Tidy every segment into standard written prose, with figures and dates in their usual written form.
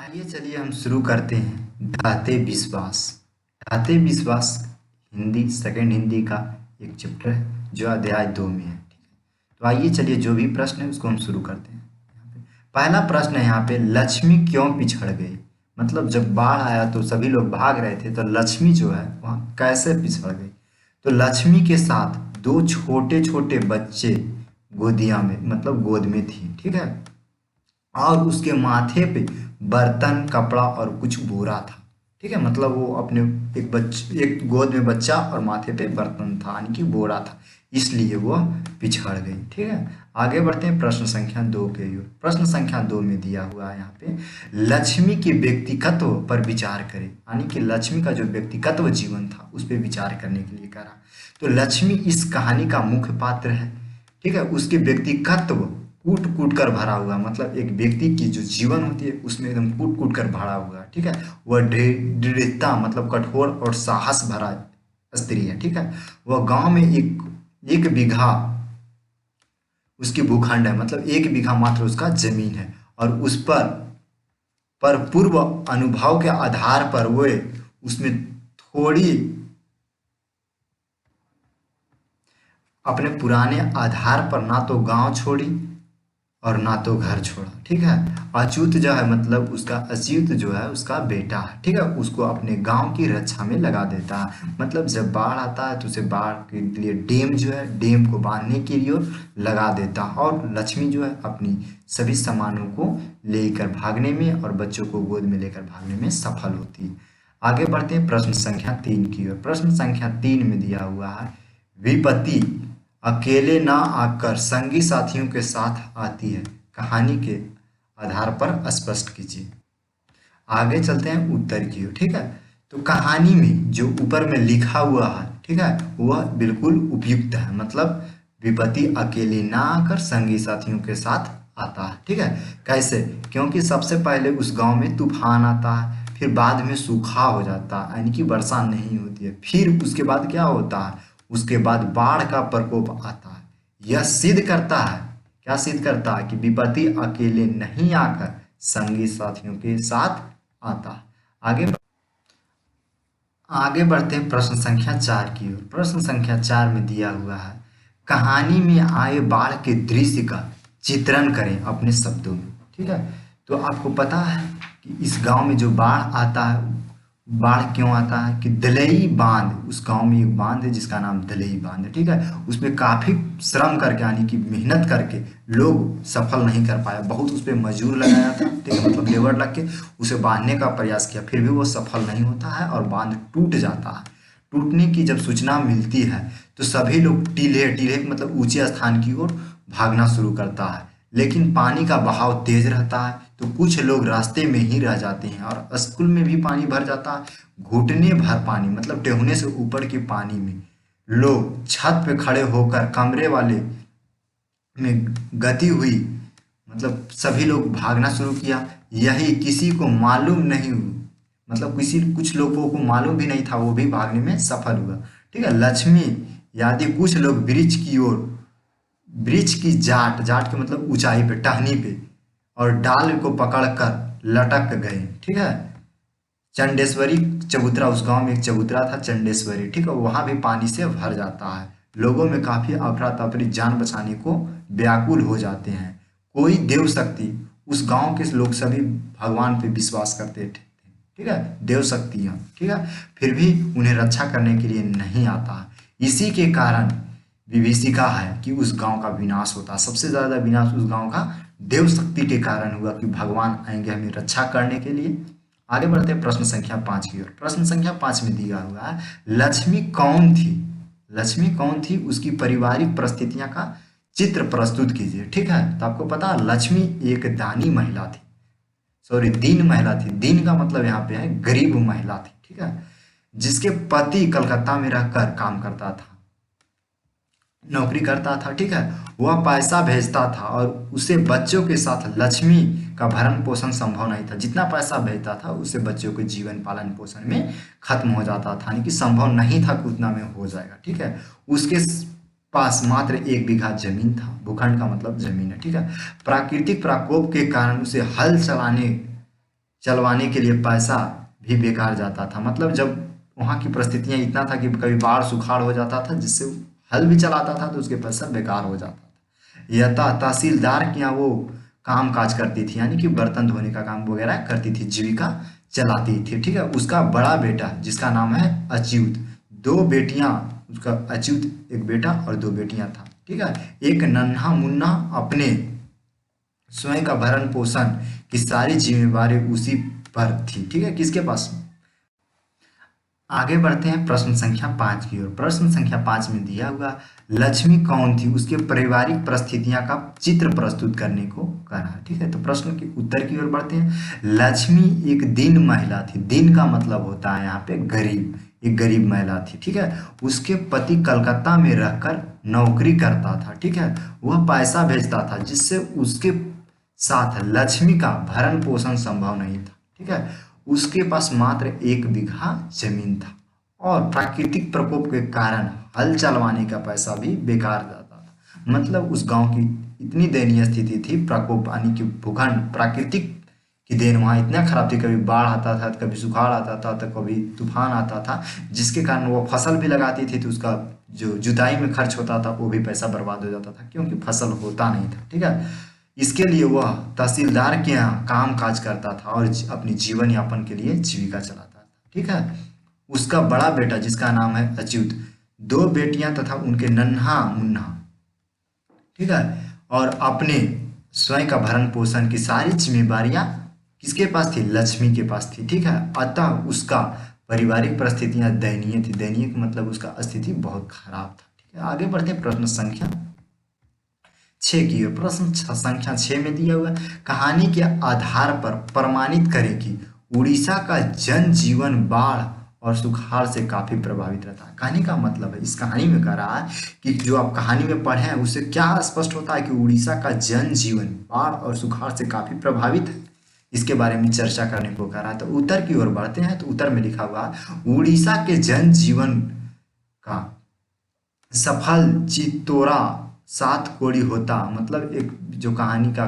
आइए चलिए हम शुरू करते हैं ढाते विश्वास। ढाते विश्वास हिंदी सेकंड हिंदी का एक चैप्टर है जो अध्याय 2 में है। ठीक है, तो आइए चलिए जो भी प्रश्न है उसको हम शुरू करते हैं। पहला प्रश्न है यहाँ पे, लक्ष्मी क्यों पिछड़ गई? मतलब जब बाढ़ आया तो सभी लोग भाग रहे थे, तो लक्ष्मी जो है वहाँ कैसे पिछड़ गई? तो लक्ष्मी के साथ दो छोटे छोटे बच्चे गोदिया में मतलब गोद में थी। ठीक है, और उसके माथे पे बर्तन कपड़ा और कुछ बोरा था। ठीक है, मतलब वो अपने एक गोद में बच्चा और माथे पे बर्तन था यानी कि बोरा था, इसलिए वह पिछड़ गई। ठीक है, आगे बढ़ते हैं प्रश्न संख्या 2 के ओर। प्रश्न संख्या 2 में दिया हुआ है यहाँ पे, लक्ष्मी के व्यक्तित्व पर विचार करें, यानी कि लक्ष्मी का जो व्यक्तिगत जीवन था उस पर विचार करने के लिए करा। तो लक्ष्मी इस कहानी का मुख्य पात्र है। ठीक है, उसके व्यक्तिगत कूट कूट कर भरा हुआ, मतलब एक व्यक्ति की जो जीवन होती है उसमें एकदम कूट कूट कर भरा हुआ। ठीक है, वह दृढ़ता मतलब कठोर और साहस भरा स्त्री है। ठीक है, वह गांव में एक बीघा उसकी भूखंड है, मतलब एक बीघा मात्र उसका जमीन है, और उस पर पूर्व अनुभव के आधार पर वो उसमें थोड़ी अपने पुराने आधार पर ना तो गांव छोड़ी और ना तो घर छोड़ा। ठीक है, अच्युत जो है मतलब उसका अच्युत जो है उसका बेटा है। ठीक है, उसको अपने गांव की रक्षा में लगा देता है। मतलब जब बाढ़ आता है तो उसे बाढ़ के लिए डैम जो है डैम को बांधने के लिए लगा देता है, और लक्ष्मी जो है अपनी सभी सामानों को लेकर भागने में और बच्चों को गोद में लेकर भागने में सफल होती है। आगे बढ़ते हैं प्रश्न संख्या 3 की ओर। प्रश्न संख्या 3 में दिया हुआ है, विपत्ति अकेले ना आकर संगी साथियों के साथ आती है, कहानी के आधार पर स्पष्ट कीजिए। आगे चलते हैं उत्तर की ओर। ठीक है, तो कहानी में जो ऊपर में लिखा हुआ है, ठीक है, वह बिल्कुल उपयुक्त है। मतलब विपत्ति अकेले ना आकर संगी साथियों के साथ आता है। ठीक है, कैसे? क्योंकि सबसे पहले उस गांव में तूफान आता है, फिर बाद में सूखा हो जाता है यानी कि वर्षा नहीं होती है, फिर उसके बाद क्या होता है, उसके बाद बाढ़ का प्रकोप आता है। यह सिद्ध करता है, क्या सिद्ध करता है, कि विपत्ति अकेले नहीं आकर संगी साथियों के साथ आता है। आगे बढ़ते हैं प्रश्न संख्या 4 की ओर। प्रश्न संख्या 4 में दिया हुआ है, कहानी में आए बाढ़ के दृश्य का चित्रण करें अपने शब्दों में। ठीक है, तो आपको पता है कि इस गांव में जो बाढ़ आता है, बाढ़ क्यों आता है कि दलई बांध, उस गांव में एक बांध है जिसका नाम दलई बांध है। ठीक है, उसमें काफी श्रम करके यानी कि मेहनत करके लोग सफल नहीं कर पाया, बहुत उस पर मजदूर लगाया था। ठीक है, मतलब लेबर लग के उसे बांधने का प्रयास किया, फिर भी वो सफल नहीं होता है और बांध टूट जाता है। टूटने की जब सूचना मिलती है तो सभी लोग टीले टीले मतलब ऊंचे स्थान की ओर भागना शुरू करता है, लेकिन पानी का बहाव तेज रहता है तो कुछ लोग रास्ते में ही रह जाते हैं, और स्कूल में भी पानी भर जाता है। घुटने भर पानी मतलब टेहने से ऊपर के पानी में लोग छत पे खड़े होकर कमरे वाले में गति हुई, मतलब सभी लोग भागना शुरू किया। यही किसी को मालूम नहीं हुई, मतलब कुछ लोगों को मालूम भी नहीं था, वो भी भागने में सफल हुआ। ठीक है, लक्ष्मी यादि कुछ लोग वृक्ष की जाट जाट के मतलब ऊंचाई पे टहनी पे और डाल को पकड़कर लटक गए। ठीक है, चंडेश्वरी चबूतरा, उस गांव में एक चबूतरा था चंडेश्वरी। ठीक है, वहां भी पानी से भर जाता है। लोगों में काफी अफरा तफरी, जान बचाने को व्याकुल हो जाते हैं। कोई देव शक्ति, उस गांव के लोग सभी भगवान पे विश्वास करते थे। ठीक है, देव शक्तियाँ, ठीक है, फिर भी उन्हें रक्षा करने के लिए नहीं आता। इसी के कारण विभीषिका है कि उस गांव का विनाश होता है। सबसे ज्यादा विनाश उस गांव का देव शक्ति के कारण हुआ कि भगवान आएंगे हमें रक्षा करने के लिए। आगे बढ़ते हैं प्रश्न संख्या 5 की ओर। प्रश्न संख्या 5 में दिया हुआ है, लक्ष्मी कौन थी? लक्ष्मी कौन थी, उसकी पारिवारिक परिस्थितियां का चित्र प्रस्तुत कीजिए। ठीक है, तो आपको पता है लक्ष्मी एक दानी महिला थी, सॉरी दीन महिला थी। दीन का मतलब यहाँ पे है गरीब महिला थी। ठीक है, जिसके पति कलकत्ता में रहकर काम करता था, नौकरी करता था। ठीक है, वह पैसा भेजता था और उसे बच्चों के साथ लक्ष्मी का भरण पोषण संभव नहीं था। जितना पैसा भेजता था उससे बच्चों के जीवन पालन पोषण में खत्म हो जाता था, यानी कि संभव नहीं था कि उतना में हो जाएगा। ठीक है, उसके पास मात्र एक बीघा जमीन था। भूखंड का मतलब जमीन है। ठीक है, प्राकृतिक प्रकोप के कारण उसे हल चलाने चलवाने के लिए पैसा भी बेकार जाता था। मतलब जब वहाँ की परिस्थितियाँ इतना था कि कभी बाढ़ सुखाड़ हो जाता था, जिससे वो हल भी चलाता था तो उसके पैसा बेकार हो जाता था। या तहसीलदार के यहाँ वो काम काज करती थी, यानी कि बर्तन धोने का काम वगैरह करती थी, जीविका चलाती थी। ठीक है, उसका बड़ा बेटा जिसका नाम है अच्युत, दो बेटियां, उसका अच्युत एक बेटा और दो बेटियां था। ठीक है, एक नन्हा मुन्ना अपने स्वयं का भरण पोषण की सारी जिम्मेवारी उसी पर थी। ठीक है, किसके पास। आगे बढ़ते हैं प्रश्न संख्या 5 की ओर। प्रश्न संख्या 5 में दिया हुआ लक्ष्मी कौन थी, उसके पारिवारिक परिस्थितियां का चित्र प्रस्तुत करने को कहा। ठीक है, तो प्रश्न के उत्तर की ओर बढ़ते हैं। लक्ष्मी एक दीन महिला थी। दीन का मतलब होता है यहाँ पे गरीब, एक गरीब महिला थी। ठीक है, उसके पति कलकत्ता में रहकर नौकरी करता था। ठीक है, वह पैसा भेजता था जिससे उसके साथ लक्ष्मी का भरण पोषण संभव नहीं था। ठीक है, उसके पास मात्र 1 बीघा जमीन था और प्राकृतिक प्रकोप के कारण हल चलवाने का पैसा भी बेकार जाता था। मतलब उस गांव की इतनी दयनीय स्थिति थी, प्रकोप यानी कि भूखंड, प्राकृतिक की देन वहाँ इतना खराब थी। कभी बाढ़ आता था, कभी सुखाड़ आता था, तो कभी तूफान आता था, जिसके कारण वो फसल भी लगाती थी तो उसका जो जुताई में खर्च होता था वो भी पैसा बर्बाद हो जाता था, क्योंकि फसल होता नहीं था। ठीक है, इसके लिए वह तहसीलदार के यहाँ काम काज करता था और अपनी जीवन यापन के लिए जीविका चलाता था। ठीक है, उसका बड़ा बेटा जिसका नाम है अच्युत, दो बेटियां तथा उनके नन्हा मुन्ना। ठीक है, और अपने स्वयं का भरण पोषण की सारी जिम्मेवारियां किसके पास थी, लक्ष्मी के पास थी। ठीक है, अतः उसका पारिवारिक परिस्थितियां दयनीय थी। दयनीय का मतलब उसका स्थिति बहुत खराब था। ठीक है, आगे बढ़ते हैं प्रश्न संख्या 6 की ओर। प्रश्न संख्या 6 में दिया हुआ है, कहानी के आधार पर प्रमाणित करें कि उड़ीसा का जनजीवन बाढ़ और सुखाड़ से काफी प्रभावित रहता है। कहानी का मतलब है, इस कहानी में कह रहा है कि जो आप कहानी में पढ़े हैं उससे क्या स्पष्ट होता है कि उड़ीसा का जनजीवन बाढ़ और सुखाड़ से काफी प्रभावित है। इसके बारे में चर्चा करने को कह रहा है। तो उत्तर की ओर बढ़ते हैं। तो उत्तर में लिखा हुआ है, उड़ीसा के जनजीवन का सफल चित्तौरा सात कोड़ी होता। मतलब एक जो कहानी का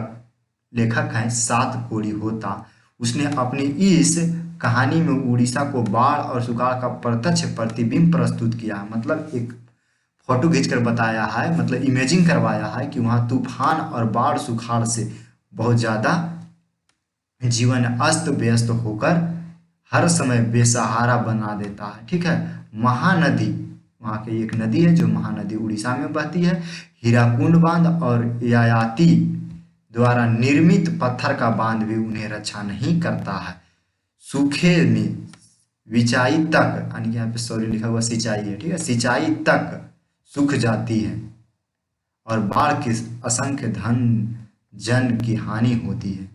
लेखक है सात कोड़ी होता, उसने अपनी इस कहानी में उड़ीसा को बाढ़ और सुखाड़ का प्रत्यक्ष प्रतिबिंब प्रस्तुत किया। मतलब एक फोटो खींचकर बताया है, मतलब इमेजिंग करवाया है कि वहाँ तूफान और बाढ़ सुखाड़ से बहुत ज़्यादा जीवन अस्त व्यस्त होकर हर समय बेसहारा बना देता है। ठीक है, महानदी, वहाँ की एक नदी है जो महानदी उड़ीसा में बहती है, हीराकुंड बांध और ययाति द्वारा निर्मित पत्थर का बांध भी उन्हें रक्षा नहीं करता है। सूखे में विचाई तक, यानी कि यहाँ पे सॉरी लिखा हुआ सिंचाई है। ठीक है, सिंचाई तक सूख जाती है और बाढ़ के असंख्य धन जन की हानि होती है।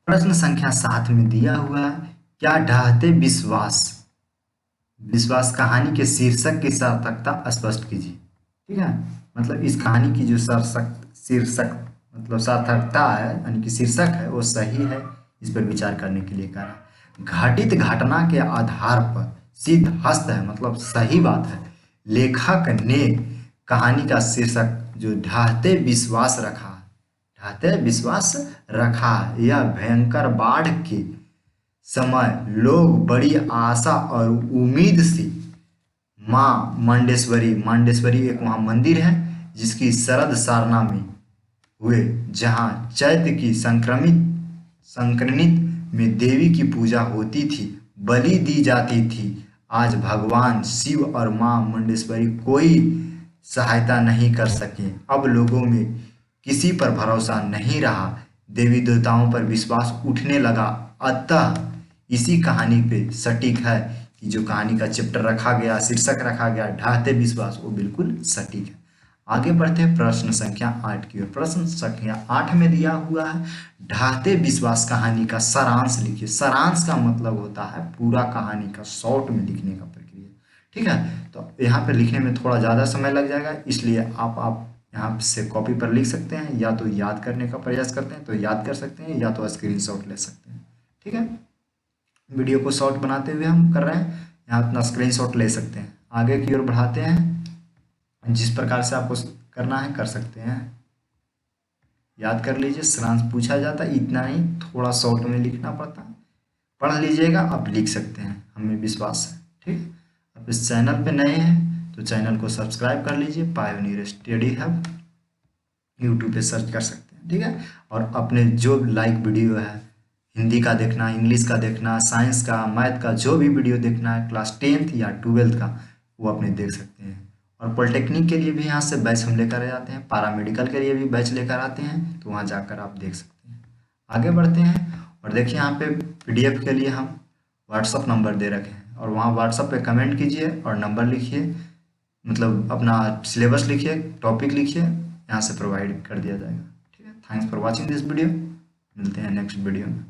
प्रश्न संख्या 7 में दिया हुआ है, क्या ढहते विश्वास, विश्वास कहानी के शीर्षक की सार्थकता स्पष्ट कीजिए। ठीक है, मतलब इस कहानी की जो शीर्षक मतलब सार्थकता है, यानी कि शीर्षक है, वो सही है, इस पर विचार करने के लिए कहा है। घटित घटना के आधार पर सिद्ध हस्त है, मतलब सही बात है। लेखक ने कहानी का शीर्षक जो ढहते विश्वास रखा, ढहते विश्वास रखा, यह भयंकर बाढ़ के समय लोग बड़ी आशा और उम्मीद से माँ मंडेश्वरी, मंडेश्वरी एक वहाँ मंदिर है जिसकी शरद सारना में हुए, जहाँ चैत्र की संक्रांति में देवी की पूजा होती थी, बलि दी जाती थी। आज भगवान शिव और माँ मुंडेश्वरी कोई सहायता नहीं कर सके। अब लोगों में किसी पर भरोसा नहीं रहा, देवी देवताओं पर विश्वास उठने लगा। अतः इसी कहानी पे सटीक है कि जो कहानी का चैप्टर रखा गया, शीर्षक रखा गया ढाहते विश्वास, वो बिल्कुल सटीक है। आगे बढ़ते हैं प्रश्न संख्या 8 की ओर। प्रश्न संख्या 8 में दिया हुआ है, ढाहते विश्वास कहानी का सारांश लिखिए। सारांश का मतलब होता है पूरा कहानी का शॉर्ट में लिखने का प्रक्रिया। ठीक है, तो यहाँ पे लिखने में थोड़ा ज़्यादा समय लग जाएगा, इसलिए आप यहाँ से कॉपी पर लिख सकते हैं, या तो याद करने का प्रयास करते हैं तो याद कर सकते हैं, या तो स्क्रीनशॉट ले सकते हैं। ठीक है, वीडियो को शॉर्ट बनाते हुए हम कर रहे हैं, यहाँ अपना स्क्रीनशॉट ले सकते हैं। आगे की ओर बढ़ाते हैं, जिस प्रकार से आपको करना है कर सकते हैं, याद कर लीजिए। सारांश पूछा जाता है, इतना ही थोड़ा शॉर्ट में लिखना पड़ता है, पढ़ लीजिएगा, आप लिख सकते हैं, हमें विश्वास है। ठीक है, आप इस चैनल पे नए हैं तो चैनल को सब्सक्राइब कर लीजिए, पायोनियर स्टडी हब यूट्यूब पे सर्च कर सकते हैं। ठीक है, और अपने जो लाइक वीडियो है, हिंदी का देखना, इंग्लिश का देखना, साइंस का, मैथ का, जो भी वीडियो देखना है क्लास 10th या 12th का, वो अपने देख सकते हैं। और पॉलिटेक्निक के लिए भी यहाँ से बैच हम लेकर आते हैं, पैरामेडिकल के लिए भी बैच लेकर आते हैं, तो वहाँ जाकर आप देख सकते हैं। आगे बढ़ते हैं और देखिए यहाँ पे PDF के लिए हम व्हाट्सअप नंबर दे रखे हैं, और वहाँ व्हाट्सअप पे कमेंट कीजिए और नंबर लिखिए, मतलब अपना सिलेबस लिखिए, टॉपिक लिखिए, यहाँ से प्रोवाइड कर दिया जाएगा। ठीक है, thanks for watching this video, मिलते हैं नेक्स्ट वीडियो में।